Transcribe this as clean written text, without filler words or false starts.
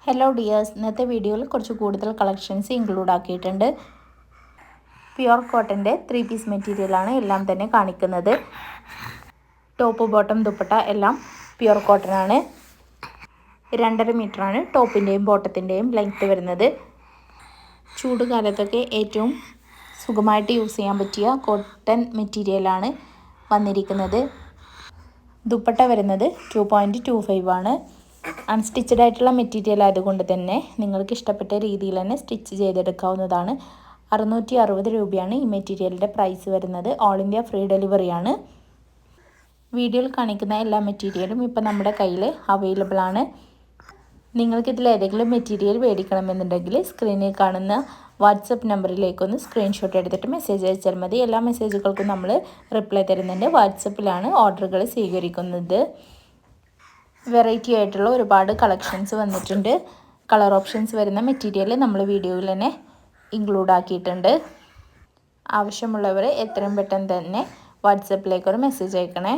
Hello dears, ഇന്നത്തെ വീഡിയോയിൽ കുറച്ച് കൂടുതൽ കളക്ഷൻസ് ഇൻക്ലൂഡ് ആക്കിയിട്ടുണ്ട്. പ്യുവർ കോട്ടൻ്റെ 3 പീസ് മെറ്റീരിയലാണ് എല്ലാം തന്നെ കാണിക്കുന്നത്. ടോപ്പ് ബോട്ടം ദുപ്പട്ട എല്ലാം പ്യുവർ കോട്ടൺ ആണ്. 2.5 മീറ്ററാണ് ടോപ്പിൻ്റെയും ബോട്ടത്തിൻ്റെയും ലെങ്ത്ത് വരുന്നത്. ചൂട് കാലത്തൊക്കെ ഏറ്റവും സുഖമായിട്ട് യൂസ് ചെയ്യാൻ പറ്റിയ കോട്ടൺ മെറ്റീരിയലാണ് വന്നിരിക്കുന്നത്. ദുപ്പട്ട വരുന്നത് 2.25 ആണ്. അൺസ്റ്റിച്ചഡ് ആയിട്ടുള്ള മെറ്റീരിയൽ ആയതുകൊണ്ട് തന്നെ നിങ്ങൾക്ക് ഇഷ്ടപ്പെട്ട രീതിയിൽ തന്നെ സ്റ്റിച്ച് ചെയ്തെടുക്കാവുന്നതാണ്. 660 രൂപയാണ് ഈ മെറ്റീരിയലിൻ്റെ പ്രൈസ് വരുന്നത്. ഓൾ ഇന്ത്യ ഫ്രീ ഡെലിവറിയാണ്. വീഡിയോയിൽ കാണിക്കുന്ന എല്ലാ മെറ്റീരിയലും ഇപ്പോൾ നമ്മുടെ കയ്യിൽ അവൈലബിൾ ആണ്. നിങ്ങൾക്കിതിൽ ഏതെങ്കിലും മെറ്റീരിയൽ മേടിക്കണമെന്നുണ്ടെങ്കിൽ സ്ക്രീനിൽ കാണുന്ന വാട്സപ്പ് നമ്പറിലേക്കൊന്ന് സ്ക്രീൻഷോട്ട് എടുത്തിട്ട് മെസ്സേജ് അയച്ചാൽ മതി. എല്ലാ മെസ്സേജുകൾക്കും നമ്മൾ റിപ്ലൈ തരുന്നുണ്ട്. വാട്സപ്പിലാണ് ഓർഡറുകൾ സ്വീകരിക്കുന്നത്. വെറൈറ്റി ആയിട്ടുള്ള ഒരുപാട് കളക്ഷൻസ് വന്നിട്ടുണ്ട്. കളർ ഓപ്ഷൻസ് വരുന്ന മെറ്റീരിയൽ നമ്മൾ വീഡിയോയിൽ തന്നെ ഇൻക്ലൂഡ് ആക്കിയിട്ടുണ്ട്. ആവശ്യമുള്ളവർ എത്രയും പെട്ടെന്ന് തന്നെ വാട്സപ്പിലേക്കൊരു മെസ്സേജ് അയക്കണേ.